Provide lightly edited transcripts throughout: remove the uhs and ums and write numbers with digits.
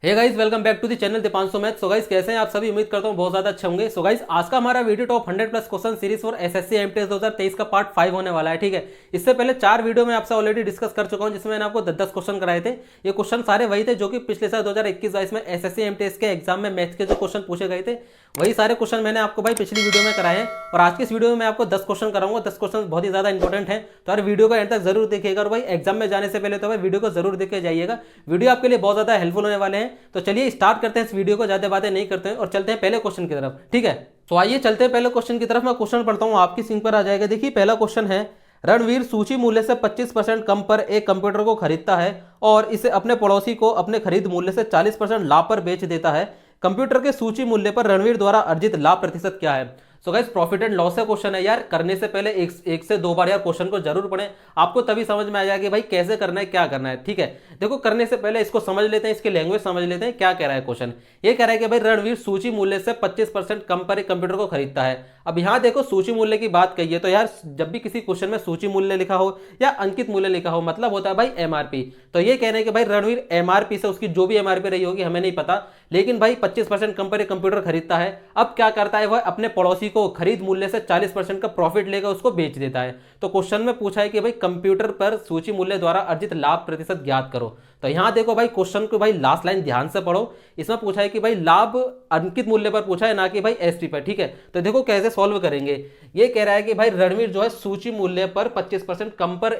Hey guys, welcome back to the channel Deepanshu math. So guys, कैसे हैं आप सभी? उम्मीद करता हूं बहुत ज्यादा अच्छे होंगे। सो गाइस, आज का हमारा video top 100 plus question series for SSC MTS 2023 का पार्ट 5 होने वाला है। ठीक है, इससे पहले 4 वीडियो में आपसे ऑलरेडी डिस्कस कर चुका हूं, जिसमें मैंने आपको 10-10 क्वेश्चन कराए थे। ये क्वेश्चन सारे वही थे जो कि पिछले साल 2021-22 में एसएससी एमटीएस के एग्जाम में मैथ्स के जो क्वेश्चन पूछे गए थे, वही सारे क्वेश्चन मैंने आपको भाई पिछली वीडियो में कराए हैं। और आज की इस वीडियो में मैं आपको 10 क्वेश्चन कराऊंगा। 10 क्वेश्चन बहुत ही ज्यादा इंपॉर्टेंट है, तो यार वीडियो को एंड तक जरूर देखिएगा। और भाई एग्जाम में जाने से पहले तो भाई वीडियो को जरूर देख के जाइएगा। वीडियो आपके लिए बहुत ज्यादा हेल्पफुल होने वाले हैं। तो चलिए स्टार्ट करते हैं इस वीडियो को, ज्यादा बातें नहीं करते हैं और चलते हैं पहले क्वेश्चन की तरफ। ठीक है, तो आइए चलते हैं पहले क्वेश्चन की तरफ। मैं क्वेश्चन पढ़ता हूं, आपकी स्क्रीन पर आ जाएगा। देखिए, पहला क्वेश्चन है, रणवीर सूची मूल्य से 25% कम पर एक कंप्यूटर को खरीदता है और इसे अपने पड़ोसी को अपने खरीद मूल्य से 40% लाभ पर बेच देता है। कंप्यूटर के सूची मूल्य पर रणवीर द्वारा अर्जित लाभ प्रतिशत क्या है? So guys, profit and loss का क्वेश्चन है यार। करने से पहले एक से दो बार यार क्वेश्चन को जरूर पढ़ें, आपको तभी समझ में आ जाएगा कि भाई कैसे करना है, क्या करना है। ठीक है, देखो, करने से पहले इसको समझ लेते हैं, इसकी लैंग्वेज समझ लेते हैं। क्या कह रहा है क्वेश्चन? ये कह रहा है कि भाई रणवीर सूची मूल्य से 25% कम पर एक कंप्यूटर को खरीदता है। अब यहाँ देखो, सूची मूल्य की बात कही है तो यार जब भी किसी क्वेश्चन में सूची मूल्य लिखा हो या अंकित मूल्य लिखा हो, मतलब होता है भाई एमआरपी। तो ये कह रहे हैं कि भाई रणवीर एमआरपी से, उसकी जो भी एमआरपी रही होगी हमें नहीं पता, लेकिन भाई 25% कम पर एक कंप्यूटर खरीदता है। अब क्या करता है, वह अपने पड़ोसी को खरीद मूल्य से 40% का प्रॉफिट लेकर उसको बेच देता है। तो क्वेश्चन में पूछा है कि भाई कंप्यूटर पर सूची मूल्य द्वारा अर्जित लाभ प्रतिशत ज्ञात करो। तो यहां देखो भाई, क्वेश्चन को भाई लास्ट लाइन ध्यान से पढ़ो। इसमें पूछा है कि भाई लाभ अंकित मूल्य पर पूछा है, ना कि भाई एसटी पर। ठीक है, तो देखो कैसे सॉल्व करेंगे। ये कह रहा है कि भाई रणवीर जो है सूची मूल्य पर 25% कम पर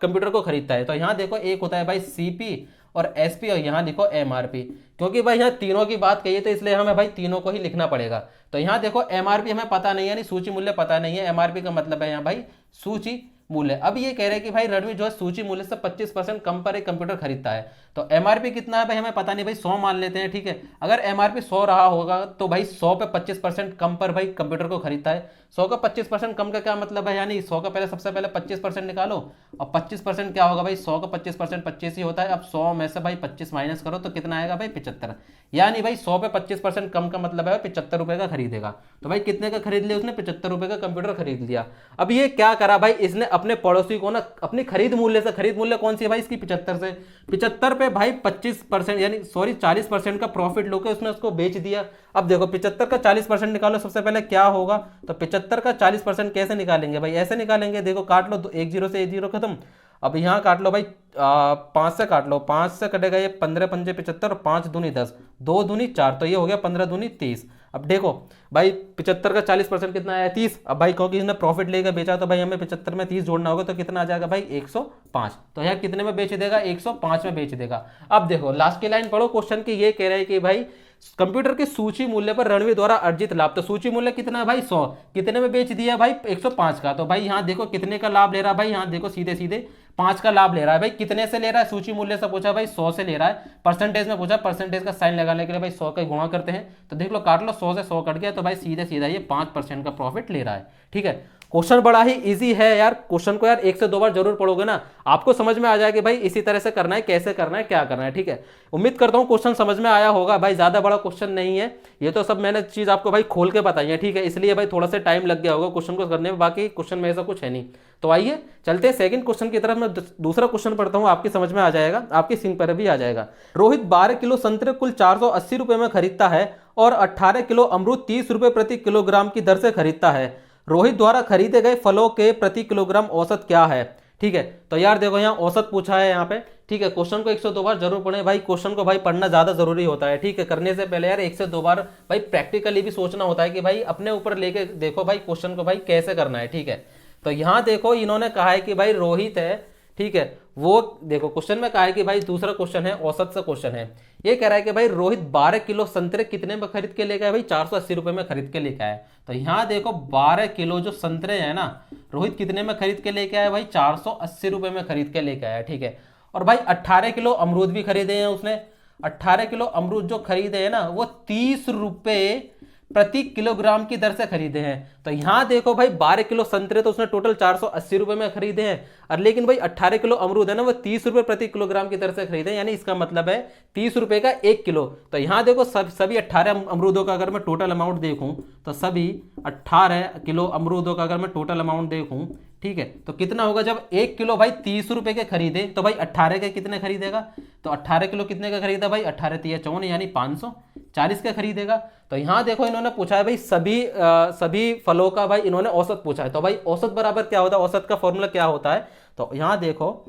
कंप्यूटर को खरीदता है। तो यहां देखो, एक होता है भाई सीपी और एसपी, और यहां देखो एमआरपी। क्योंकि भाई यहाँ तीनों की बात कही है तो इसलिए हमें भाई तीनों को ही लिखना पड़ेगा। तो यहां देखो, एमआरपी हमें पता नहीं है, यानी सूची मूल्य पता नहीं है। एमआरपी का मतलब है यहाँ भाई सूची मूल्य। अब ये कह रहे हैं कि भाई रणवीर जो है सूची मूल्य से 25% कम पर एक कंप्यूटर खरीदता है। तो एमआरपी कितना है भाई हमें पता नहीं, भाई 100 मान लेते हैं। ठीक है, अगर एमआरपी 100 रहा होगा तो भाई 100 पे 25% कम पर भाई कंप्यूटर को खरीदता है। 100 का 25% कम का क्या मतलब है, यानी 100 का पहले सबसे पहले 25% निकालो, और 25% क्या होगा भाई, 100 का 25% 25 ही होता है। अब 100 में से भाई 25 माइनस करो तो कितना आएगा भाई, 75। यानी भाई 100 पे 25% कम का मतलब है 75 रुपए का खरीदेगा। तो भाई कितने का खरीद लिया उसने, 75 रुपए का कंप्यूटर खरीद लिया। अब ये क्या करा भाई, इसने अपने पड़ोसी को ना अपनी खरीद मूल्य से, खरीद मूल्य कौन सी है भाई इसकी, 75 से, 75 पे भाई 25% यानी सॉरी 40% का प्रॉफिट लोके उसने उसको बेच दिया। अब देखो 75 का 40% निकालो, सबसे पहले क्या होगा, तो 75 का 40% कैसे निकालेंगे भाई, ऐसे निकालेंगे। देखो काट लो, एक जीरो से एक जीरो खत्म। अब यहाँ काट लो भाई, 5 से काट लो, 5 से कटेगा ये 15 पंजे 75 और 5 दूनी 10, 2 दूनी 4, तो ये हो गया 15 दूनी 30। अब देखो भाई 75 का 40% कितना आया, 30। अब भाई क्योंकि इसने प्रॉफिट लेकर बेचा तो भाई हमें 75 में 30 जोड़ना होगा, तो कितना आ जाएगा भाई 105। तो यार कितने में बेच देगा, 105 में बेच देगा। अब देखो लास्ट की लाइन पढ़ो क्वेश्चन की। ये कह रहा है कि भाई कंप्यूटर के सूची मूल्य पर रणवीर द्वारा अर्जित लाभ, तो सूची मूल्य कितना है भाई 100, कितने में बेच दिया भाई 105 का। तो भाई यहाँ देखो कितने का लाभ ले रहा है भाई, यहाँ देखो सीधे सीधे 5 का लाभ ले रहा है भाई। कितने से ले रहा है, सूची मूल्य से पूछा भाई 100 से ले रहा है। परसेंटेज में पूछा, परसेंटेज का साइन लगाने के लिए भाई 100 का गुणा करते हैं। तो देख लो काट लो, 100 से 100 कट गया, तो भाई सीधे सीधा ये 5% का प्रॉफिट ले रहा है। ठीक है, क्वेश्चन बड़ा ही इजी है यार। क्वेश्चन को यार एक से दो बार जरूर पढ़ोगे ना, आपको समझ में आ जाएगा भाई इसी तरह से करना है, कैसे करना है, क्या करना है। ठीक है, उम्मीद करता हूं क्वेश्चन समझ में आया होगा भाई। ज्यादा बड़ा क्वेश्चन नहीं है, ये तो सब मैंने चीज आपको भाई खोल के बताई है। ठीक है, इसलिए भाई थोड़ा सा टाइम लग गया होगा क्वेश्चन को करने में, बाकी क्वेश्चन में ऐसा कुछ है नहीं। तो आइए चलते हैं सेकंड क्वेश्चन की तरफ। मैं दूसरा क्वेश्चन पढ़ता हूं, आपकी समझ में आ जाएगा, आपकी स्क्रीन पर भी आ जाएगा। रोहित 12 किलो संतरे कुल 480 रुपए में खरीदता है और 18 किलो अमरूद 30 रुपए प्रति किलोग्राम की दर से खरीदता है। रोहित द्वारा खरीदे गए फलों के प्रति किलोग्राम औसत क्या है? ठीक है, तो यार देखो यहाँ औसत पूछा है यहाँ पे। ठीक है, क्वेश्चन को 102 बार जरूर पढ़ें भाई, क्वेश्चन को भाई पढ़ना ज्यादा जरूरी होता है। ठीक है, करने से पहले यार 1 से 2 बार भाई प्रैक्टिकली भी सोचना होता है कि भाई अपने ऊपर लेके देखो भाई क्वेश्चन को भाई कैसे करना है। ठीक है, तो यहाँ देखो इन्होंने कहा है कि भाई रोहित है, ठीक है, वो देखो क्वेश्चन में कहा है कि भाई दूसरा क्वेश्चन है, औसत से क्वेश्चन है। ये कह रहा है कि भाई रोहित 12 किलो संतरे कितने में खरीद के लेके आया भाई, 480 रुपए में खरीद के लेके आया। तो यहाँ देखो 12 किलो जो संतरे हैं ना, रोहित कितने में खरीद के लेके आया भाई, 480 रुपए में खरीद के लेके आया। ठीक है, और भाई 18 किलो अमरूद भी खरीदे हैं उसने। 18 किलो अमरूद जो खरीदे हैं ना, वो 30 रुपए प्रति किलोग्राम की दर से खरीदे हैं। तो यहां देखो भाई 12 किलो संतरे तो उसने टोटल 480 रुपए में खरीदे हैं, और लेकिन भाई 18 किलो अमरूद है ना, वो 30 रुपए प्रति किलोग्राम की दर से खरीदे, यानी इसका मतलब है 30 रुपए का 1 किलो। तो यहां देखो सभी 18 अमरूदों का अगर मैं टोटल अमाउंट देखूं, तो सभी 18 किलो अमरूदों का अगर मैं टोटल अमाउंट देखूं, ठीक है। तो कितना होगा जब 1 किलो भाई 30 रुपए के खरीदे तो भाई 18 के कितने खरीदेगा, तो 18 किलो कितने का खरीदा भाई, 18 तिया 54 यानी 540 का खरीदेगा। तो यहाँ देखो इन्होंने पूछा है भाई सभी फलों का भाई इन्होंने औसत पूछा है। तो भाई औसत बराबर क्या होता है, औसत का फॉर्मूला क्या होता है, तो यहाँ देखो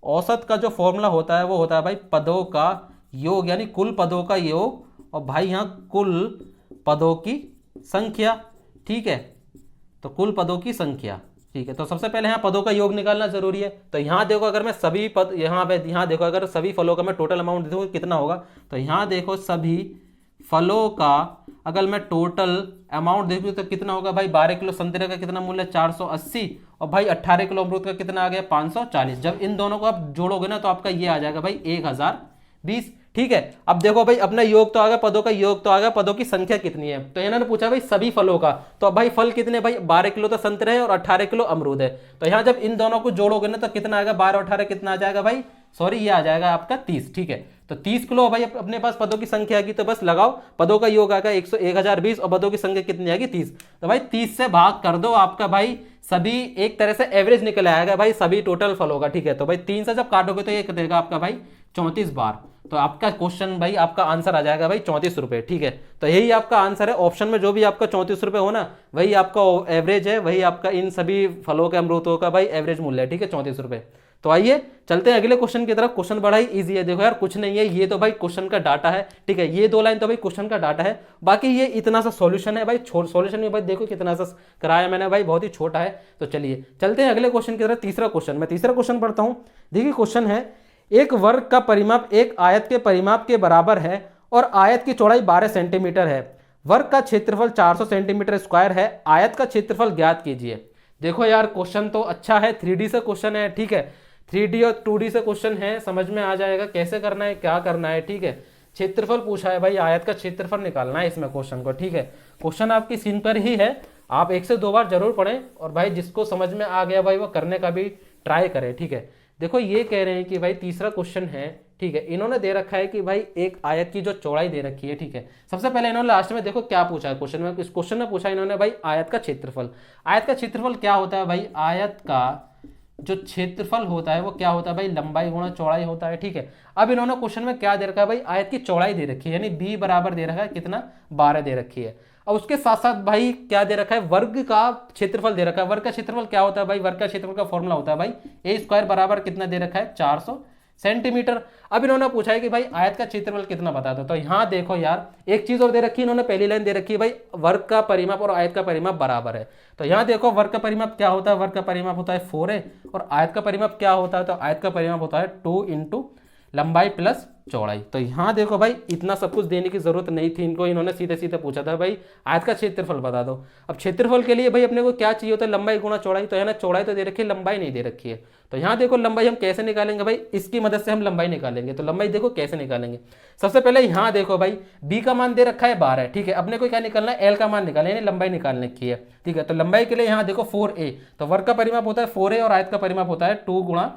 औसत का जो फॉर्मूला होता है वो होता है भाई पदों का योग, यानी कुल पदों का योग, और भाई यहाँ कुल पदों की संख्या, ठीक है। तो कुल पदों की संख्या, ठीक है। तो सबसे पहले यहाँ पदों का योग निकालना जरूरी है। तो यहाँ देखो अगर मैं सभी पद यहाँ देखो अगर सभी फलों का मैं टोटल अमाउंट देखूँ कितना होगा, तो यहाँ देखो सभी फलों का अगर मैं टोटल अमाउंट देखूँ तो कितना होगा भाई, 12 किलो संतरे का कितना मूल्य 480, और भाई 18 किलो अमरूद का कितना आ गया 540। जब इन दोनों को आप जोड़ोगे ना तो आपका ये आ जाएगा भाई 1020, ठीक है। अब देखो भाई अपना योग तो आ गया, पदों का योग तो आ गया, पदों की संख्या कितनी है, तो इन्होंने पूछा भाई सभी फलों का। तो अब भाई फल कितने भाई, 12 किलो तो संतरे है और 18 किलो अमरूद है। तो यहाँ जब इन दोनों को जोड़ोगे ना तो कितना आएगा, 12 और 18 कितना आ जाएगा भाई, सॉरी ये आ जाएगा आपका 30, ठीक है। तो 30 किलो भाई अपने पास पदों की संख्या आएगी, तो बस लगाओ पदों का योग आएगा 1020 और पदों की संख्या कितनी आएगी 30। तो भाई 30 से भाग कर दो, आपका भाई सभी एक तरह से एवरेज निकल आएगा भाई सभी टोटल फलों का, ठीक है। तो भाई 3 से जब काटोगे तो ये देगा आपका भाई 34 बार। तो आपका क्वेश्चन भाई आपका आंसर आ जाएगा भाई 34 रुपए, ठीक है। तो यही आपका आंसर है, ऑप्शन में जो भी आपका 34 रुपए हो ना वही आपका एवरेज है, वही आपका इन सभी फलों के अमरूदों का भाई एवरेज मूल्य है, ठीक है, 34 रुपए। तो आइए चलते हैं अगले क्वेश्चन की तरफ। क्वेश्चन बड़ा ही इजी है, देखो यार कुछ नहीं है, ये तो भाई क्वेश्चन का डाटा है, ठीक है। ये 2 लाइन तो भाई क्वेश्चन का डाटा है, बाकी ये इतना सा सॉल्यूशन है भाई, सॉल्यूशन में भाई देखो कितना सा कराया मैंने भाई, बहुत ही छोटा है। तो चलिए चलते हैं अगले क्वेश्चन की तरफ। तीसरा क्वेश्चन, मैं तीसरा क्वेश्चन पढ़ता हूं। देखिए क्वेश्चन है, एक वर्ग का परिमाप एक आयत के परिमाप के बराबर है और आयत की चौड़ाई 12 सेंटीमीटर है। वर्ग का क्षेत्रफल 400 सेंटीमीटर स्क्वायर है, आयत का क्षेत्रफल ज्ञात कीजिए। देखो यार क्वेश्चन तो अच्छा है, 3D से क्वेश्चन है, ठीक है। 3D और 2D से क्वेश्चन है, समझ में आ जाएगा कैसे करना है क्या करना है, ठीक है। क्षेत्रफल पूछा है भाई, आयत का क्षेत्रफल निकालना है इसमें क्वेश्चन को, ठीक है। क्वेश्चन आपकी स्क्रीन पर ही है, आप 1 से 2 बार जरूर पढ़ें, और भाई जिसको समझ में आ गया भाई वो करने का भी ट्राई करें, ठीक है। देखो ये कह रहे हैं कि भाई तीसरा क्वेश्चन है, ठीक है। इन्होंने दे रखा है कि भाई एक आयत की जो चौड़ाई दे रखी है, ठीक है। सबसे पहले इन्होंने लास्ट में देखो क्या पूछा है क्वेश्चन में, इस क्वेश्चन में पूछा इन्होंने भाई आयत का क्षेत्रफल। आयत का क्षेत्रफल क्या होता है भाई, आयत का जो क्षेत्रफल होता है वो क्या होता है भाई, लंबाई गुणा चौड़ाई होता है, ठीक है। अब इन्होंने क्वेश्चन में क्या दे रखा है भाई, आयत की चौड़ाई दे रखी है, यानी b बराबर दे रखा है कितना, 12 दे रखी है। और उसके साथ साथ भाई क्या दे रखा है, वर्ग का क्षेत्रफल दे रखा है। वर्ग का क्षेत्रफल क्या होता है भाई, वर्ग का क्षेत्रफल का फॉर्मूला होता है भाई ए स्क्वायर बराबर कितना दे रखा है, 400 सेंटीमीटर। अब इन्होंने पूछा है कि भाई आयत का क्षेत्रफल कितना बता दो। तो यहाँ देखो यार एक चीज और दे रखी है इन्होंने, पहली लाइन दे रखी है भाई वर्ग का परिमाप और आयत का परिमाप बराबर है। तो यहाँ देखो वर्ग का परिमाप क्या होता है, वर्ग का परिमाप होता है 4a, और आयत का परिमाप क्या होता है, तो आयत का परिमाप होता है 2 इंटू लंबाई प्लस चौड़ाई। तो यहाँ देखो भाई इतना सब कुछ देने की जरूरत नहीं थी इनको, इन्होंने सीधे सीधे पूछा था भाई आयत का क्षेत्रफल बता दो। अब क्षेत्रफल के लिए भाई अपने को क्या चाहिए होता है, लंबाई गुणा चौड़ाई। तो है ना, चौड़ाई तो दे रखी है, लंबाई नहीं दे रखी है। तो यहाँ देखो लंबाई हम कैसे निकालेंगे भाई, इसकी मदद से हम लंबाई निकालेंगे। तो लंबाई देखो कैसे निकालेंगे, सबसे पहले यहाँ देखो भाई b का मान दे रखा है 12, ठीक है। अपने को क्या निकालना है, l का मान निकालना है, लंबाई निकालने की है, ठीक है। तो लंबाई के लिए यहाँ देखो 4a, तो वर्ग का परिमाप होता है 4a और आयत का परिमाप होता है 2 गुणा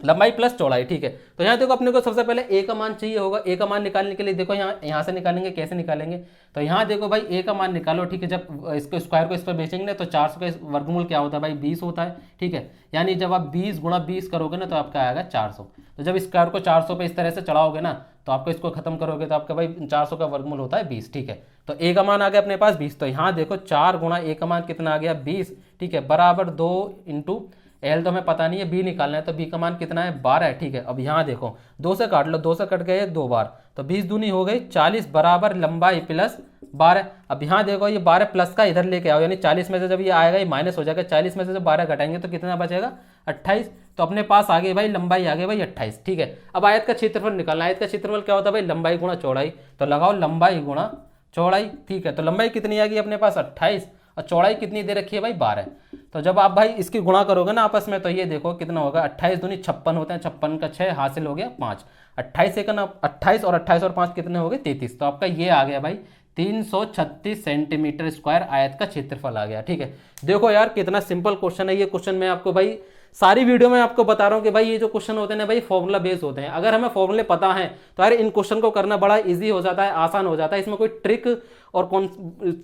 लंबाई प्लस चौड़ाई, ठीक है। तो यहाँ देखो अपने को सबसे पहले a का मान चाहिए होगा। a का मान निकालने के लिए देखो यहाँ से निकालेंगे, कैसे निकालेंगे, तो यहाँ देखो भाई a का मान निकालो, ठीक है। जब इसको स्क्वायर को इस पर बेचेंगे ना तो 400 का वर्गमूल क्या होता है भाई 20 होता है, ठीक है। यानी जब आप 20 गुणा 20 करोगे ना तो आपका आएगा 400। तो जब स्क्वायर को 400 पे इस तरह से चढ़ाओगे ना तो आपको इसको खत्म करोगे तो आपका भाई 400 का वर्गमूल होता है 20, ठीक है। तो a का मान आ गया अपने पास 20। तो यहाँ देखो 4 गुणा a का मान कितना आ गया 20, ठीक है, बराबर 2 इंटू एल तो हमें पता नहीं है, बी निकालना है। तो बी का मान कितना है 12 है, ठीक है। अब यहाँ देखो 2 से काट लो, 2 से कट गए 2 बार, तो 20 दूनी हो गई 40 बराबर लंबाई प्लस 12। अब यहाँ देखो ये 12 प्लस का इधर लेके आओ, यानी 40 में से जब ये आएगा ये माइनस हो जाएगा, 40 में से जब 12 घटाएंगे तो कितना बचेगा 28। तो अपने पास आ गई भाई लंबाई आ गई भाई 28, ठीक है। अब आयत का क्षेत्रफल निकालना, आयत का क्षेत्रफल क्या होता है भाई लंबाई गुणा चौड़ाई। तो लगाओ लंबाई गुणा चौड़ाई, ठीक है। तो लंबाई कितनी आ गई अपने पास 28 और चौड़ाई कितनी दे रखी है भाई 12। तो जब आप भाई इसकी गुणा करोगे ना आपस में तो ये देखो कितना होगा, 28 दूनी 56 होते हैं, 56 का 6 हासिल हो गया 5, 28 से करना 28 और 28 और 5 कितने हो गए 33। तो आपका ये आ गया भाई 336 सेंटीमीटर स्क्वायर आयत का क्षेत्रफल आ गया, ठीक है। देखो यार कितना सिंपल क्वेश्चन है ये। क्वेश्चन मैं आपको भाई सारी वीडियो में आपको बता रहा हूँ कि भाई ये जो क्वेश्चन होते हैं ना भाई फॉर्मूला बेस्ड होते हैं। अगर हमें फॉर्मूले पता है तो यार इन क्वेश्चन को करना बड़ा इजी हो जाता है, आसान हो जाता है। इसमें कोई ट्रिक और कौन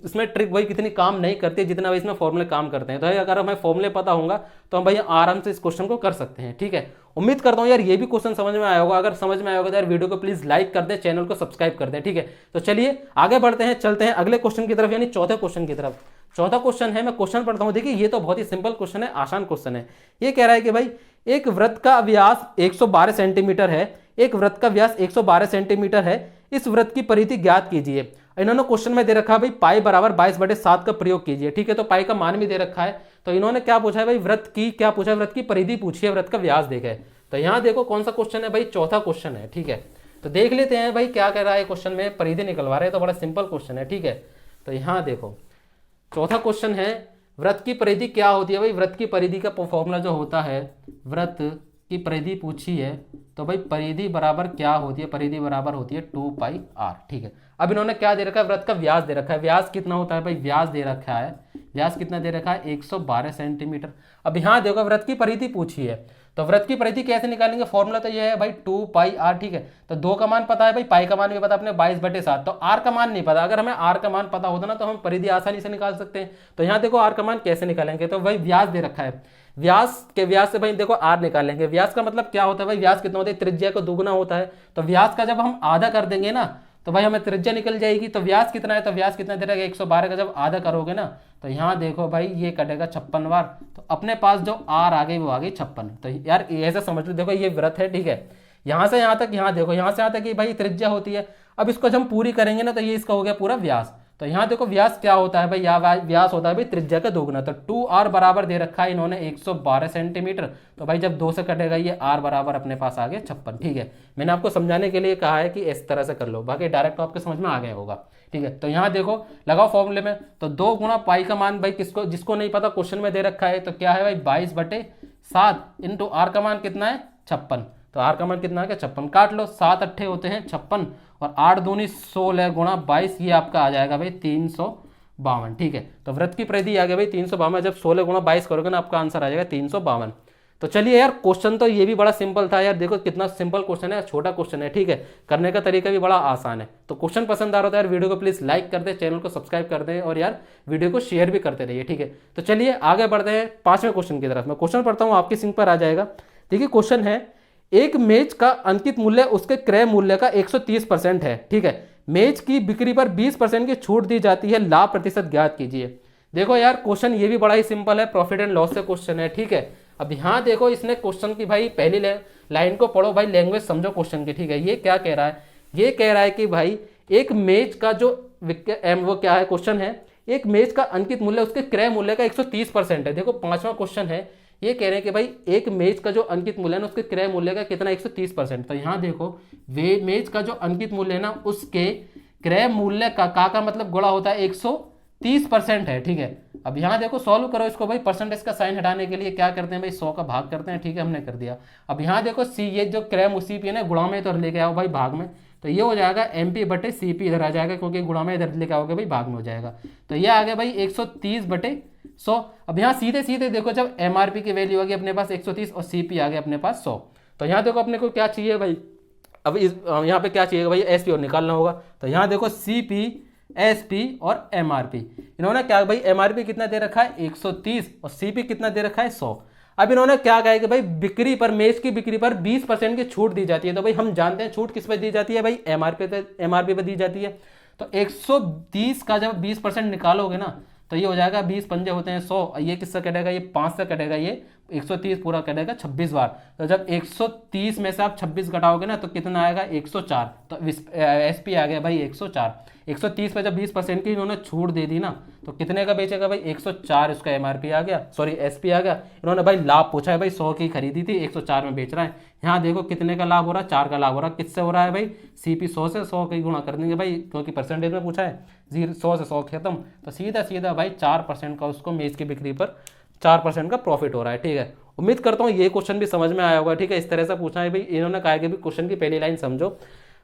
इसमें ट्रिक भाई कितनी काम नहीं करती है जितना भाई इसमें फॉर्मूले काम करते हैं। तो भाई अगर हमें फॉर्मूले पता होगा तो हम भाई आराम से इस क्वेश्चन को कर सकते हैं। ठीक है, उम्मीद करता हूँ यार ये भी क्वेश्चन समझ में आया होगा। अगर समझ में आया होगा तो यार वीडियो को प्लीज लाइक कर दें, चैनल को सब्सक्राइब कर दें। ठीक है, तो चलिए आगे बढ़ते हैं, चलते हैं अगले क्वेश्चन की तरफ, यानी चौथे क्वेश्चन की तरफ। चौथा क्वेश्चन है, मैं क्वेश्चन पढ़ता हूं। देखिए ये तो बहुत ही सिंपल क्वेश्चन है, आसान क्वेश्चन है। ये कह रहा है कि भाई एक वृत्त का व्यास 112 सेंटीमीटर है, एक वृत्त का व्यास 112 सेंटीमीटर है, इस वृत्त की परिधि ज्ञात कीजिए। इन्होंने क्वेश्चन में दे रखा है भाई पाई बराबर 22/7 का प्रयोग कीजिए। ठीक है, तो पाई का मान भी दे रखा है। तो इन्होंने क्या पूछा है भाई, वृत्त की क्या पूछा है, वृत्त की परिधि पूछी है, वृत्त का व्यास देखे। तो यहां देखो कौन सा क्वेश्चन है भाई, चौथा क्वेश्चन है। ठीक है, तो देख लेते हैं भाई क्या कह रहा है क्वेश्चन में, परिधि निकलवा रहे हैं, तो बड़ा सिंपल क्वेश्चन है। ठीक है, तो यहां देखो चौथा क्वेश्चन है, वृत्त की परिधि क्या होती है भाई। वृत्त की परिधि का फॉर्मूला जो होता है, वृत्त की परिधि पूछी है तो भाई परिधि बराबर क्या होती है, परिधि बराबर होती है 2πr। ठीक है, अब इन्होंने क्या दे रखा है, वृत्त का व्यास दे रखा है। व्यास कितना होता है भाई, व्यास दे रखा है, व्यास कितना दे रखा है 112 सेंटीमीटर। अब यहाँ देखो वृत्त की परिधि पूछी है, तो वृत्त की परिधि कैसे निकालेंगे, फॉर्मूला तो ये है भाई 2πr। ठीक है, तो 2 का मान पता है भाई, पाई का मान भी पता अपने 22/7, तो r का मान नहीं पता। अगर हमें r का मान पता होता ना तो हम परिधि आसानी से निकाल सकते हैं। तो यहाँ देखो r का मान कैसे निकालेंगे, तो भाई व्यास दे रखा है, व्यास के व्यास से भाई देखो r निकालेंगे। व्यास का मतलब क्या होता है भाई, व्यास कितना होता है, त्रिज्या का दुगुना होता है। तो व्यास का जब हम आधा कर देंगे ना तो भाई हमें त्रिज्या निकल जाएगी। तो व्यास कितना है, तो व्यास कितना दे रहेगा 112 का जब आधा करोगे ना तो यहाँ देखो भाई ये कटेगा 56 बार। तो अपने पास जो r आ गई वो आ गई 56। तो यार ऐसा समझ लो, देखो ये वृत्त है। ठीक है, यहाँ से यहाँ तक, यहाँ देखो यहाँ से यहाँ तक कि भाई त्रिज्या होती है। अब इसको जब हम पूरी करेंगे ना तो ये इसका हो गया पूरा व्यास। तो यहाँ देखो व्यास क्या होता है भाई, यहाँ व्यास होता है भाई त्रिज्या का दोगुना। तो 2r बराबर दे रखा है इन्होंने 112 सेंटीमीटर। तो भाई जब 2 से कटेगा ये r बराबर अपने पास आ गया 56। ठीक है, मैंने आपको समझाने के लिए कहा है कि इस तरह से कर लो, बाकी डायरेक्ट आपके समझ में आ गया होगा। ठीक है, तो यहाँ देखो लगाओ फॉर्मूले में, तो 2 गुणा पाई का मान भाई किसको, जिसको नहीं पता क्वेश्चन में दे रखा है, तो क्या है भाई 22/7 इंटू r का मान कितना है 56। तो r का मान कितना है क्या 56, काट लो, 7 अट्ठे होते हैं 56 और 8 दूनी 16 गुणा 22, ये आपका आ जाएगा भाई 352। ठीक है, तो वृत्त की परिधि आ गया भाई 352, जब 16 गुणा 22 करोगे ना आपका आंसर आ जाएगा 352। तो चलिए यार क्वेश्चन तो ये भी बड़ा सिंपल था यार, देखो कितना सिंपल क्वेश्चन है, छोटा क्वेश्चन है। ठीक है, करने का तरीका भी बड़ा आसान है। तो क्वेश्चन पसंद आ रहा था यार वीडियो को प्लीज लाइक कर दे, चैनल को सब्सक्राइब कर दे और यार वीडियो को शेयर भी करते रहिए। ठीक है, तो चलिए आगे बढ़ते हैं 5वें क्वेश्चन की तरफ। मैं क्वेश्चन पढ़ता हूँ, आपकी सिंक पर आ जाएगा। देखिए क्वेश्चन है, एक मेज का अंकित मूल्य उसके क्रय मूल्य का 130% है। ठीक है, मेज की बिक्री पर 20% की छूट दी जाती है, लाभ प्रतिशत ज्ञात कीजिए। देखो यार क्वेश्चन ये भी बड़ा ही सिंपल है, प्रॉफिट एंड लॉस से क्वेश्चन है। ठीक है, अब यहाँ देखो इसने क्वेश्चन की भाई पहली लाइन को पढ़ो भाई, लैंग्वेज समझो क्वेश्चन की। ठीक है, ये क्या कह रहा है, ये कह रहा है कि भाई एक मेज का जो वो क्या है क्वेश्चन है, एक मेज का अंकित मूल्य उसके क्रय मूल्य का 130% है। देखो 5वां क्वेश्चन है, ये कह रहे हैं कि भाई एक मेज का जो अंकित मूल्य है ना उसके क्रय मूल्य का कितना 130%। तो यहाँ देखो वे मेज का जो अंकित मूल्य है ना उसके क्रय मूल्य का मतलब गुणा होता है 130% है। ठीक है, अब यहाँ देखो सॉल्व करो इसको भाई, परसेंटेज का साइन हटाने के लिए क्या करते हैं भाई 100 का भाग करते हैं। ठीक है, हमने कर दिया। अब यहाँ देखो सी, ये जो क्रय CP है ना गुणा में तो लेके आओ भाई भाग में, तो ये हो जाएगा MP/CP, इधर आ जाएगा क्योंकि गुणा में इधर लेके आओगे भाई भाग में हो जाएगा। तो ये आ गया भाई 130/100। अब यहाँ सीधे सीधे देखो जब MRP की वैल्यू आ गई अपने पास 130 और CP आ गया अपने पास 100। तो यहाँ देखो अपने को क्या चाहिए भाई, अब इस यहाँ पे क्या चाहिए भाई SP और निकालना होगा। तो यहाँ देखो CP, SP और MRP, इन्होंने क्या भाई MRP कितना दे रखा है 130 और CP कितना दे रखा है 100। अब इन्होंने क्या कहा है कि भाई बिक्री पर, मेज की बिक्री पर 20% की छूट दी जाती है। तो भाई हम जानते हैं छूट किस पर दी जाती है भाई, MRP पे दी जाती है। तो 130 का जब 20% निकालोगे ना तो ये हो जाएगा 20 पंजे होते हैं 100, ये किससे कटेगा, ये 5 से कटेगा, ये 130 पूरा कटेगा 26 बार। तो जब 130 में से आप 26 घटाओगे ना तो कितना आएगा 104। तो SP आ गया भाई 104। 130 पे जब 20% की इन्होंने छूट दे दी ना तो कितने का बेचेगा भाई 104, उसका MRP आ गया, सॉरी SP आ गया। इन्होंने भाई लाभ पूछा है भाई 100 की खरीदी थी 104 में बेच रहा है। यहाँ देखो कितने का लाभ हो रहा है, 4 का लाभ हो रहा है। किससे हो रहा है भाई, CP 100 से, 100 की गुणा कर देंगे भाई क्योंकि परसेंटेज में पूछा है, 100 से 100 खत्म। तो सीधा सीधा भाई 4% का उसको मेज की बिक्री पर 4% का प्रॉफिट हो रहा है। ठीक है, उम्मीद करता हूँ ये क्वेश्चन भी समझ में आया होगा। ठीक है, इस तरह से पूछा है भाई, इन्होंने कहा कि भी क्वेश्चन की पहली लाइन समझो,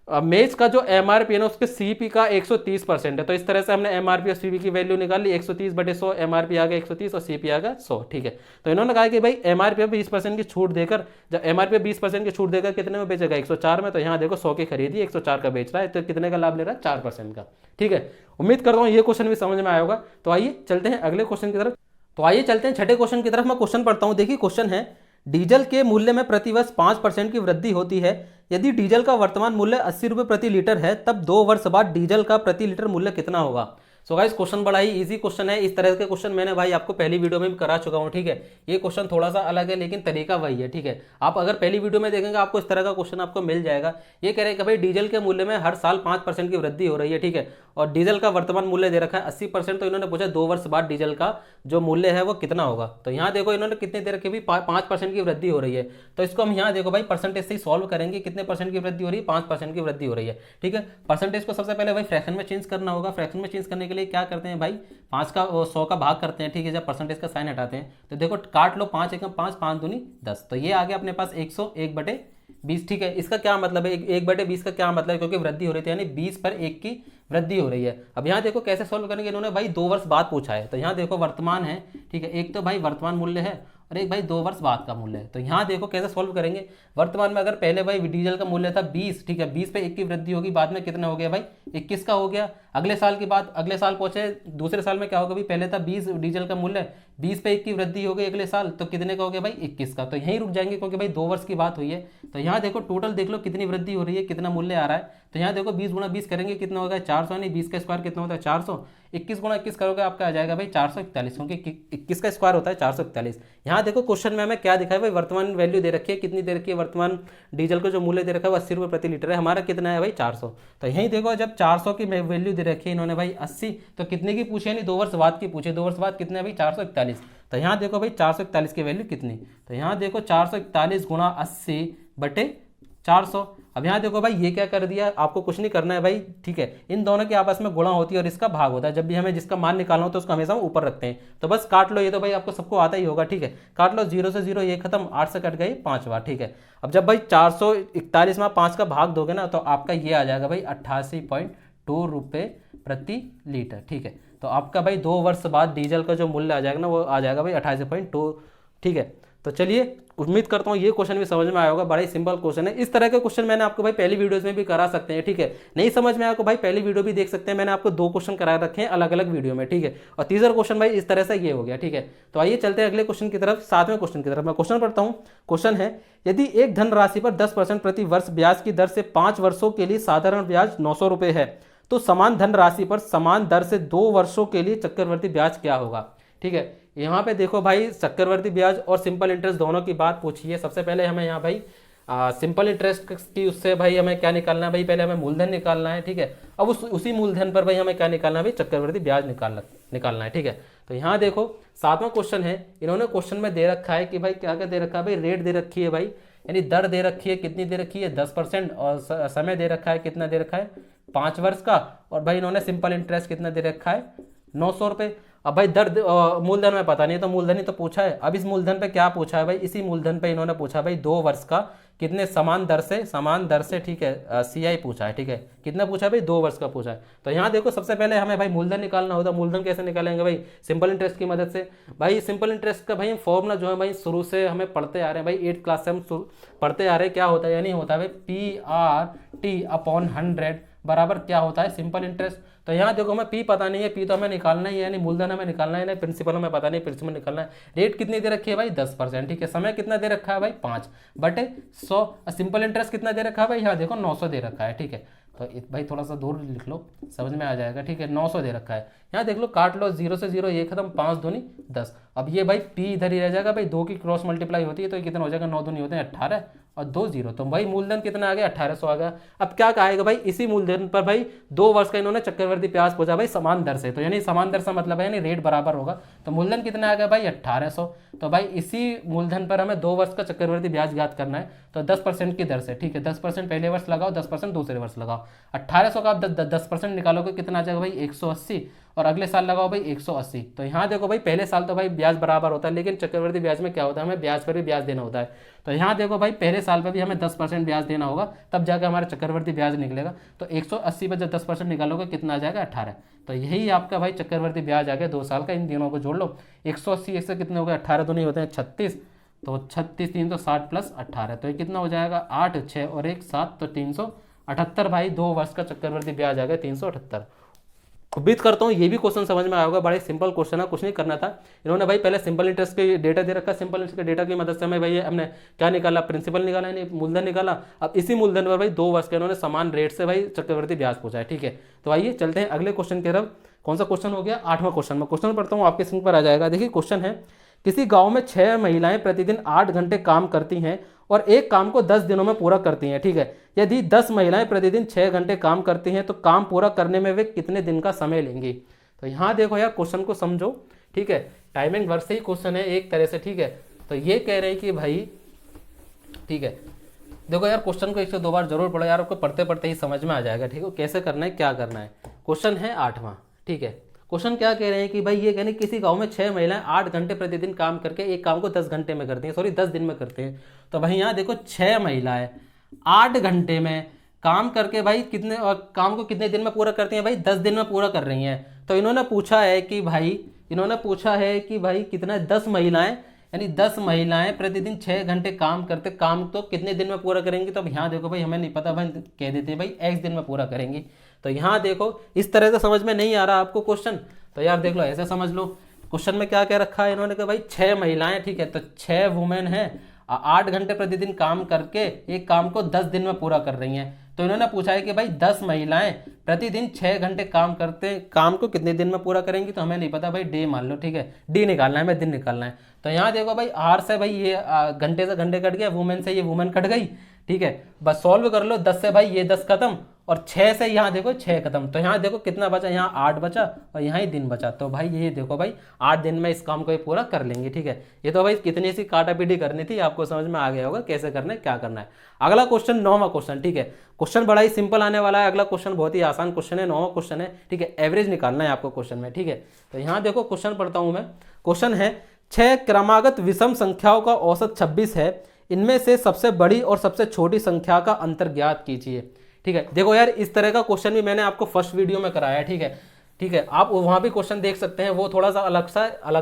मेज का जो एमआरपी है ना उसके सीपी का 130% है। तो इस तरह से हमने एमआरपी और सीपी की वैल्यू निकाल ली। 130/100 एमआरपी आ गया 130 और सीपी आ गया 100। ठीक है, तो इन्होंने कहा कि भाई एमआरपी पे 20% की छूट देकर, जब एमआरपी 20% की छूट देकर कितने में बेचेगा 104 में। तो यहाँ देखो 100 की खरीदी 104 का बेच रहा है, तो कितने का लाभ ले रहा है 4% का। ठीक है, उम्मीद करता हूँ ये क्वेश्चन भी समझ में आया होगा। तो आइए चलते हैं अगले क्वेश्चन की तरफ। तो आइए चलते हैं छठे क्वेश्चन की तरफ। मैं क्वेश्चन पढ़ता हूँ। देखिए क्वेश्चन है, डीजल के मूल्य में प्रतिवर्ष 5% की वृद्धि होती है। यदि डीजल का वर्तमान मूल्य 80 रुपये प्रति लीटर है, तब 2 वर्ष बाद डीजल का प्रति लीटर मूल्य कितना होगा। सो गाइस क्वेश्चन बड़ा ही इजी क्वेश्चन है। इस तरह के क्वेश्चन मैंने भाई आपको पहली वीडियो में भी करा चुका हूँ। ठीक है, ये क्वेश्चन थोड़ा सा अलग है लेकिन तरीका वही है। ठीक है, आप अगर पहली वीडियो में देखेंगे आपको इस तरह का क्वेश्चन आपको मिल जाएगा। ये कह रहे हैं कि भाई डीजल के मूल्य में हर साल 5% की वृद्धि हो रही है। ठीक है, और डीजल का वर्तमान मूल्य दे रखा है 80%। तो इन्होंने पूछा 2 वर्ष बाद डीजल का जो मूल्य है वो कितना होगा। तो यहाँ देखो इन्होंने कितने दे रखे भी 5% की वृद्धि हो रही है। तो इसको हम यहाँ देखो भाई परसेंटेज से ही सॉल्व करेंगे। कितने परसेंट की वृद्धि हो रही है, 5% की वृद्धि हो रही है। ठीक है, परसेंटेज को सबसे पहले भाई फ्रैक्शन में चेंज करना होगा। फ्रैक्शन में चेंज करने के लिए क्या करते हैं भाई, 5 का 100 का भाग करते हैं। ठीक है, जब परसेंटेज का साइन हटाते हैं तो देखो काट लो, 5 एकम 5, 5 दूनी 10। तो ये आ गया अपने पास 100/1/20। ठीक है, इसका क्या मतलब है 1/20 का क्या मतलब है, क्योंकि वृद्धि हो रही थी यानी 20 पर 1 की वृद्धि हो रही है। अब यहाँ देखो कैसे सॉल्व करेंगे, इन्होंने भाई 2 वर्ष बाद पूछा है। तो यहाँ देखो वर्तमान है। ठीक है, एक तो भाई वर्तमान मूल्य है और एक भाई 2 वर्ष बाद का मूल्य है। तो यहाँ देखो कैसे सॉल्व करेंगे। वर्तमान में अगर पहले भाई डीजल का मूल्य था 20, ठीक है, 20 पे 1 की वृद्धि होगी, बाद में कितना हो गया भाई 21 का हो गया। अगले साल के बाद अगले साल पहुंचे, दूसरे साल में क्या होगा भाई, पहले था 20 डीजल का मूल्य, 20 पे 1 की वृद्धि हो गई अगले साल, तो कितने का हो गया भाई 21 का। तो यहीं रुक जाएंगे क्योंकि भाई 2 वर्ष की बात हुई है। तो यहाँ देखो टोटल देख लो कितनी वृद्धि हो रही है, कितना मूल्य आ रहा है। तो यहाँ देखो 20 गुणा 20 करेंगे कितना होगा 400, यानी 20 का स्क्वायर कितना होता है 400। 21 गुणा 21 करोगे आपका आ जाएगा भाई 441, क्योंकि 21 का स्क्वायर होता है 441। यहाँ देखो क्वेश्चन में हमें क्या दिखा है भाई, वर्तमान वैल्यू दे रखी है, कितनी दे रखी है, वर्तमान डीजल का जो मूल्य दे रखा है वो 80 रुपये प्रति लीटर है। हमारा कितना है भाई 400। तो यहीं देखो जब 400 की वैल्यू दे रखी है इन्होंने भाई 80, तो कितने की पूछी, यानी 2 वर्ष बाद की पूछे। 2 वर्ष बाद कितने भाई 441। तो यहाँ देखो भाई 441 की वैल्यू कितनी, तो यहाँ देखो 441 गुणा 80/400। अब यहाँ देखो भाई ये क्या कर दिया, आपको कुछ नहीं करना है भाई। ठीक है, इन दोनों की आपस में गुणा होती है और इसका भाग होता है। जब भी हमें जिसका मान निकालना होता है उसको हमेशा हम ऊपर रखते हैं। तो बस काट लो, ये तो भाई आपको सबको आता ही होगा। ठीक है, काट लो, 0 से 0 ये खत्म, 8 से कट गई 5 बार। ठीक है, अब जब भाई 441 में 5 का भाग दोगे ना तो आपका ये आ जाएगा भाई 88.2 रुपये प्रति लीटर। ठीक है, तो आपका भाई 2 वर्ष बाद डीजल का जो मूल्य आ जाएगा ना वो आ जाएगा भाई 88.2। ठीक है, तो चलिए उम्मीद करता हूँ ये क्वेश्चन भी समझ में आया होगा। बड़ा ही सिंपल क्वेश्चन है। इस तरह के क्वेश्चन मैंने आपको भाई पहली वीडियोस में भी करा सकते हैं। ठीक है, नहीं समझ में आया तो भाई पहली वीडियो भी देख सकते हैं, मैंने आपको 2 क्वेश्चन करा रखे हैं अलग अलग वीडियो में। ठीक है, और तीसरा क्वेश्चन भाई इस तरह से ये हो गया। ठीक है, तो आइए चलते हैं अगले क्वेश्चन की तरफ, 7वें क्वेश्चन की तरफ। मैं क्वेश्चन पढ़ता हूँ। क्वेश्चन है, यदि एक धनराशि पर 10% प्रति वर्ष ब्याज की दर से 5 वर्षों के लिए साधारण ब्याज 900 रुपये है, तो समान धनराशि पर समान दर से 2 वर्षों के लिए चक्रवर्ती ब्याज क्या होगा। ठीक है, यहाँ पे देखो भाई चक्रवर्ती ब्याज और सिंपल इंटरेस्ट दोनों की बात पूछी है। सबसे पहले हमें यहाँ भाई सिंपल इंटरेस्ट की उससे भाई हमें क्या निकालना है भाई, पहले हमें मूलधन निकालना है। ठीक है, अब उसी मूलधन पर भाई हमें क्या निकालना है भाई, चक्रवर्ती ब्याज निकालना है। ठीक है, तो यहाँ देखो 7वां क्वेश्चन है। इन्होंने क्वेश्चन में दे रखा है कि भाई क्या क्या दे रखा है भाई, रेट दे रखी है भाई, यानी दर दे रखी है, कितनी दे रखी है 10%, और समय दे रखा है, कितना दे रखा है 5 वर्ष का, और भाई इन्होंने सिंपल इंटरेस्ट कितना दे रखा है 900 रुपये। अब भाई दर मूलधन में पता नहीं, तो मूलधन ही तो पूछा है। अब इस मूलधन पे क्या पूछा है भाई, इसी मूलधन पे इन्होंने पूछा भाई 2 वर्ष का कितने समान दर से। ठीक है, सीआई पूछा है। ठीक है, कितना पूछा है भाई 2 वर्ष का पूछा है। तो यहाँ देखो सबसे पहले हमें भाई मूलधन निकालना होता है। मूलधन कैसे निकालेंगे भाई, सिंपल इंटरेस्ट की मदद से। भाई सिंपल इंटरेस्ट का भाई फॉर्मूला जो है भाई शुरू से हमें पढ़ते आ रहे हैं भाई, 8th क्लास से हम पढ़ते आ रहे हैं। क्या होता है, यानी होता है भाई PRT/100 बराबर क्या होता है सिंपल इंटरेस्ट। तो यहाँ देखो हमें पी पता नहीं है, पी तो हमें निकालना ही है, यानी मूलधन हमें निकालना है, प्रिंसिपल हमें पता नहीं, प्रिंसिपल निकालना है। रेट कितनी दे रखी है भाई 10%। ठीक है, समय कितना दे रखा है भाई 5/100। सिंपल इंटरेस्ट कितना दे रखा है भाई, यहाँ देखो 900 दे रखा है। ठीक है, तो भाई थोड़ा सा दूर लिख लो, समझ में आ जाएगा। ठीक है, 900 दे रखा है। यहाँ देख लो, काट लो, 0 से 0 ये खत्म, 5 दूनी 10। अब ये भाई पी इधर ही रह जाएगा भाई, 2 की क्रॉस मल्टीप्लाई होती है तो ये कितना हो जाएगा, 9 दूनी होते हैं 18 और 2 0, तो भाई मूलधन कितना आ गया 1800 आ गया। अब क्या कहेगा भाई, इसी मूलधन पर भाई 2 वर्ष का इन्होंने चक्रवर्ती ब्याज पूछा भाई समान दर से। तो यानी समान दर से मतलब है यानी रेट बराबर होगा। तो मूलधन कितना आ गया भाई 1800। तो भाई इसी मूलधन पर हमें 2 वर्ष का चक्रवर्ती ब्याज ज्ञात करना है, तो 10% की दर से। ठीक है, 10% पहले वर्ष लगाओ, 10% दूसरे वर्ष लगाओ। 1800 का आप 10% निकालोगे कितना आ जाएगा भाई 180, और अगले साल लगाओ भाई 180। तो यहाँ देखो भाई पहले साल तो भाई ब्याज बराबर होता है, लेकिन चक्रवृद्धि ब्याज में क्या होता है, हमें ब्याज पर भी ब्याज देना होता है। तो यहाँ देखो भाई पहले साल पर भी हमें 10% ब्याज देना होगा, तब जाकर हमारा चक्रवृद्धि ब्याज निकलेगा। तो 180 पर जब 10% निकालोगे कितना आ जाएगा, 18। तो यही आपका भाई चक्रवृद्धि ब्याज आ गया 2 साल का। इन तीनों को जोड़ लो, 180 से कितने हो गए, 18 तो नहीं होते हैं 36, तो 36 360 प्लस 18, तो ये कितना हो जाएगा, 8 6 और 1 7, तो 378 भाई 2 वर्ष का चक्रवृद्धि ब्याज आ गया 378। उम्मीद करता हूँ ये भी क्वेश्चन समझ में आया होगा। बड़े सिंपल क्वेश्चन है, कुछ नहीं करना था। इन्होंने भाई पहले सिंपल इंटरेस्ट के डेटा दे रखा है, सिंपल इंटरेस्ट के डेटा की मदद से हमें भाई हमने क्या निकाला, प्रिंसिपल निकाला, यानी मूलधन निकाला। अब इसी मूलधन पर भाई 2 वर्ष के इन्होंने समान रेट से भाई चक्रवृद्धि ब्याज पूछा है, ठीक है। तो आइए चलते हैं अगले क्वेश्चन की तरफ। कौन सा क्वेश्चन हो गया, 8वां क्वेश्चन। मैं क्वेश्चन पढ़ता हूँ, आपके स्क्रीन पर आ जाएगा। देखिए क्वेश्चन है, किसी गाँव में 6 महिलाएं प्रतिदिन 8 घंटे काम करती हैं और एक काम को 10 दिनों में पूरा करती हैं, ठीक है। यदि 10 महिलाएं प्रतिदिन 6 घंटे काम करती हैं तो काम पूरा करने में वे कितने दिन का समय लेंगी। तो यहाँ देखो यार क्वेश्चन को समझो, ठीक है। टाइमिंग वर्क से ही क्वेश्चन है एक तरह से, ठीक है। तो ये कह रहे हैं कि भाई, ठीक है, देखो यार क्वेश्चन को 1 से 2 बार जरूर पढ़ो यार, आपको पढ़ते पढ़ते ही समझ में आ जाएगा, ठीक है, कैसे करना है क्या करना है। क्वेश्चन है 8वां, ठीक है। क्वेश्चन क्या कह रहे हैं कि भाई ये कहने किसी गांव में 6 महिलाएं 8 घंटे प्रतिदिन काम करके एक काम को 10 घंटे में करती हैं, सॉरी 10 दिन में करते हैं। तो भाई यहाँ देखो 6 महिलाएं 8 घंटे में काम करके भाई कितने, और काम को कितने दिन में पूरा करती हैं, भाई 10 दिन में पूरा कर रही हैं। तो इन्होंने पूछा है कि भाई कितना, 10 महिलाएं, यानी 10 महिलाएं प्रतिदिन 6 घंटे काम करते, काम तो कितने दिन में पूरा करेंगी। तो अब यहाँ देखो भाई हमें नहीं पता, भाई कह देते हैं भाई x दिन में पूरा करेंगी। तो यहाँ देखो इस तरह से समझ में नहीं आ रहा आपको क्वेश्चन, तो यार देख लो ऐसे समझ लो। क्वेश्चन में क्या क्या रखा है इन्होंने, कहा भाई 6 महिलाएं, ठीक है, तो 6 वुमेन है, 8 घंटे प्रतिदिन काम करके एक काम को 10 दिन में पूरा कर रही हैं। तो इन्होंने पूछा है कि भाई 10 महिलाएं प्रतिदिन 6 घंटे काम करते, काम को कितने दिन में पूरा करेंगी। तो हमें नहीं पता भाई, डे मान लो, ठीक है, डी निकालना है, हमें दिन निकालना है। तो यहाँ देखो भाई आर से भाई ये घंटे से घंटे कट गया, वुमेन से ये वुमेन कट गई, ठीक है, बस सॉल्व कर लो। 10 से भाई ये 10 खत्म, और 6 से यहाँ देखो 6 खत्म। तो यहाँ देखो कितना बचा, यहाँ 8 बचा और यहाँ ही दिन बचा। तो भाई ये देखो भाई 8 दिन में इस काम को ये पूरा कर लेंगे, ठीक है। ये तो भाई कितनी सी काटा पीटी करनी थी, आपको समझ में आ गया होगा कैसे करना है क्या करना है। अगला क्वेश्चन 9वां क्वेश्चन, ठीक है। क्वेश्चन बड़ा ही सिंपल आने वाला है। अगला क्वेश्चन बहुत ही आसान क्वेश्चन है, 9वां क्वेश्चन है, ठीक है। एवरेज निकालना है आपको क्वेश्चन में, ठीक है। तो यहाँ देखो क्वेश्चन पढ़ता हूँ मैं। क्वेश्चन है, 6 क्रमागत विषम संख्याओं का औसत 26 है, इनमें से सबसे बड़ी और सबसे छोटी संख्या का अंतर ज्ञात कीजिए, ठीक है। देखो यार इस तरह का क्वेश्चन भी मैंने आपको फर्स्ट वीडियो में कराया है, ठीक है, ठीक है। आप वहां भी क्वेश्चन देख सकते हैं, वो थोड़ा सा अलग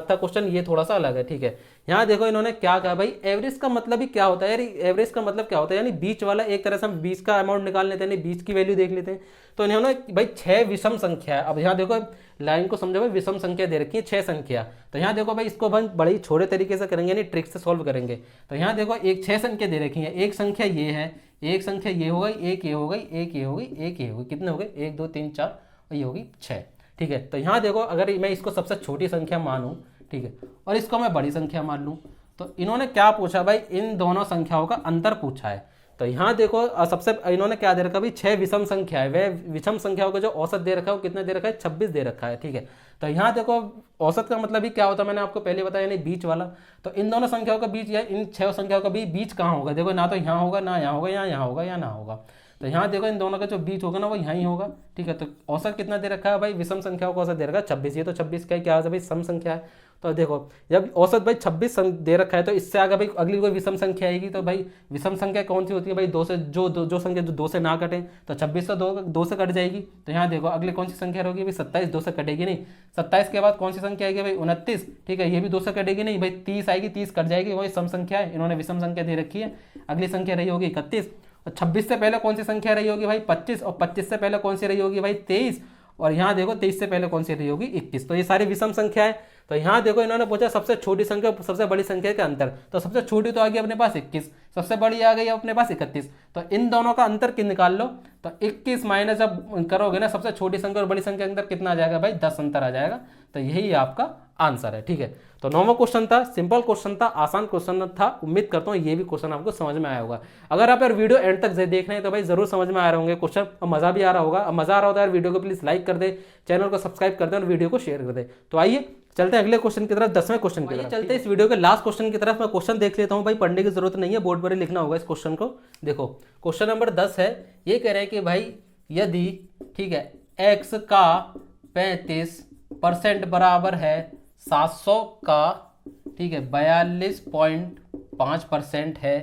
था क्वेश्चन, ये थोड़ा सा अलग है, ठीक है। यहाँ देखो इन्होंने क्या कहा भाई, एवरेज का मतलब ही क्या होता है यार, एवरेज का मतलब क्या होता है, यानी बीच वाला, एक तरह से हम बीच का अमाउंट निकाल लेते हैं, यानी बीच की वैल्यू देख लेते हैं। तो इन्होंने भाई 6 विषम संख्या है। अब यहाँ देखो लाइन को समझो भाई, विषम संख्या दे रखी है 6 संख्या। तो यहाँ देखो भाई इसको भाई बड़े ही छोटे तरीके से करेंगे, यानी ट्रिक से सॉल्व करेंगे। तो यहाँ देखो एक 6 संख्या दे रखी है, एक संख्या ये है, एक संख्या ये हो गई, एक ये हो गई, एक ये हो गई, एक ये हो गई, कितने हो गए, 1 2 3 4 और ये होगी 6, ठीक है। तो यहाँ देखो अगर मैं इसको सबसे छोटी संख्या मानूं, ठीक है, और इसको मैं बड़ी संख्या मान लूं, तो इन्होंने क्या पूछा भाई, इन दोनों संख्याओं का अंतर पूछा है। तो यहाँ देखो सबसे इन्होंने क्या दे रखा भाई, 6 विषम संख्या है, वह विषम संख्याओं का जो औसत दे रखा है वो कितना दे रखा है, 26 दे रखा है, ठीक है। तो यहाँ देखो औसत का मतलब ही क्या होता है, मैंने आपको पहले बताया, यानी बीच वाला। तो इन दोनों संख्याओं का बीच या इन 6 संख्याओं का बीच कहाँ होगा, देखो ना तो यहाँ होगा, ना यहाँ होगा, या यहाँ होगा, या ना होगा। तो यहाँ देखो इन दोनों का जो बीच होगा ना वो यहाँ ही होगा, ठीक है। तो औसत कितना दे रखा है भाई, विषम संख्याओं का औसत दे रखा है 26। ये तो 26 का क्या है भाई, सम संख्या है। तो देखो जब औसत भाई 26 दे रखा है, तो इससे आगे भाई अगली कोई विषम संख्या आएगी। तो भाई विषम संख्या कौन सी होती है भाई, 2 से जो संख्या जो 2 से ना कटे, तो 26 से 2 से कट जाएगी। तो यहाँ देखो अगली कौन सी संख्या होगी भाई, 27, 2 से कटेगी नहीं। 27 के बाद कौन सी संख्या आएगी भाई, 29, ठीक है, ये भी 2 से कटेगी नहीं भाई। 30 आएगी, 30 कट जाएगी, वही सम संख्या है, इन्होंने विषम संख्या दे रखी है। अगली संख्या रही होगी 31, और 26 से पहले कौन सी संख्या रही होगी भाई 25, और 25 से पहले कौन सी रही होगी भाई 23, और यहाँ देखो 23 से पहले कौन सी रही होगी 21। तो ये सारी विषम संख्या है। तो यहाँ देखो इन्होंने पूछा सबसे छोटी संख्या सबसे बड़ी संख्या का अंतर। तो सबसे छोटी तो आ गई अपने पास 21, सबसे बड़ी आ गई अपने पास 31। तो इन दोनों का अंतर निकाल लो। तो 21 माइनस जब करोगे ना सबसे छोटी संख्या और बड़ी संख्या के अंदर कितना आ जाएगा भाई, 10 अंतर आ जाएगा। तो यही आपका आंसर है, ठीक है। तो 9वां क्वेश्चन था, सिंपल क्वेश्चन था, आसान क्वेश्चन था। उम्मीद करता हूँ ये भी क्वेश्चन आपको समझ में आया होगा। अगर आप यार वीडियो एंड तक देख रहे हैं तो भाई जरूर समझ में आ रहे होंगे क्वेश्चन, और मजा भी आ रहा होगा। अब मजा आ रहा होता है यार, वीडियो को प्लीज लाइक कर दे, चैनल को सब्सक्राइब कर दे और वीडियो को शेयर कर दे। तो आइए चलते हैं अगले क्वेश्चन की तरफ, 10वें क्वेश्चन की तरफ। चलते हैं इस वीडियो के लास्ट क्वेश्चन की तरफ। मैं क्वेश्चन देख लेता हूँ भाई, पढ़ने की जरूरत नहीं है, बोर्ड पर ही लिखना होगा इस क्वेश्चन को। देखो क्वेश्चन नंबर 10 है, ये कह रहे हैं कि भाई यदि, ठीक है, x का 35 परसेंट बराबर है 700 का, ठीक है, 42.5% है।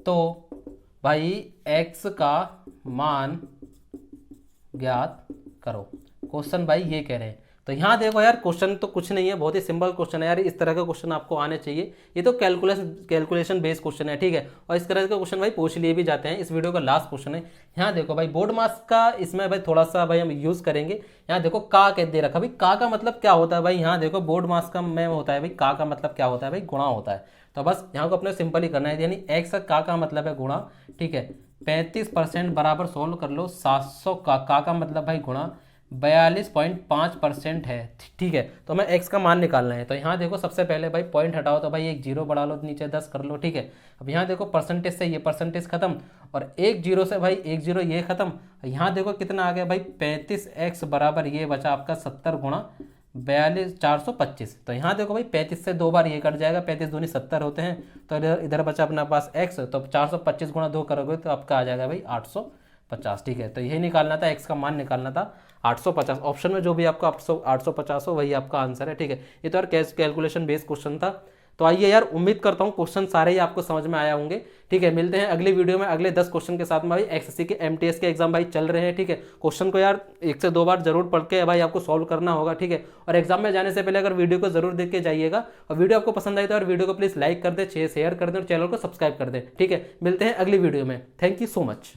तो भाई x का मान ज्ञात करो। क्वेश्चन भाई ये कह रहे हैं। तो यहाँ देखो यार, क्वेश्चन तो कुछ नहीं है, बहुत ही सिंपल क्वेश्चन है यार। इस तरह का क्वेश्चन आपको आने चाहिए। ये तो कैलकुलेशन बेस्ड क्वेश्चन है, ठीक है। और इस तरह के क्वेश्चन भाई पूछ लिए भी जाते हैं। इस वीडियो का लास्ट क्वेश्चन है। यहाँ देखो भाई, बोर्ड मास का इसमें भाई थोड़ा सा भाई हम यूज करेंगे। यहाँ देखो का कह दे रखा भाई, का का मतलब क्या होता है भाई। यहाँ देखो बोर्ड मास का में होता है भाई, का मतलब क्या होता है भाई, गुणा होता है। तो बस यहाँ को अपने सिंपल ही करना है, यानी एक्स का मतलब है गुणा, ठीक है। 35% बराबर सोल्व कर लो 700 का मतलब भाई गुणा 42.5% है, ठीक है। तो मैं x का मान निकालना है। तो यहाँ देखो सबसे पहले भाई पॉइंट हटाओ, तो भाई एक जीरो बढ़ा लो, नीचे 10 कर लो, ठीक है। अब यहाँ देखो परसेंटेज से ये परसेंटेज खत्म, और एक जीरो से भाई एक जीरो ये खत्म। यहाँ देखो कितना आ गया भाई, 35x बराबर ये बचा आपका 70 गुणा 425। तो यहाँ देखो भाई 35 से 2 बार ये कट जाएगा, 35 दूनी 70 होते हैं। तो इधर इधर बचा अपना पास x, तो 425 गुणा 2 करोगे तो आपका आ जाएगा भाई 850, ठीक है। तो यही निकालना था, x का मान निकालना था 850। ऑप्शन में जो भी आपका 850 हो वही आपका आंसर है, ठीक है। ये तो यार कैलकुलेशन बेस्ड क्वेश्चन था। तो आइए यार, उम्मीद करता हूँ क्वेश्चन सारे ही आपको समझ में आया होंगे, ठीक है। मिलते हैं अगली वीडियो में अगले 10 क्वेश्चन के साथ में। भाई एसएससी के एमटीएस के एग्जाम भाई चल रहे हैं, ठीक है। क्वेश्चन को यार 1 से 2 बार जरूर पढ़ के भाई आपको सॉल्व करना होगा, ठीक है। और एग्जाम में जाने से पहले अगर वीडियो को जरूर देख के जाइएगा, और वीडियो आपको पसंद आई तो यार वीडियो को प्लीज लाइक कर दे, शेयर कर दे और चैनल को सब्सक्राइब कर दे, ठीक है। मिलते हैं अगली वीडियो में। Thank you so much.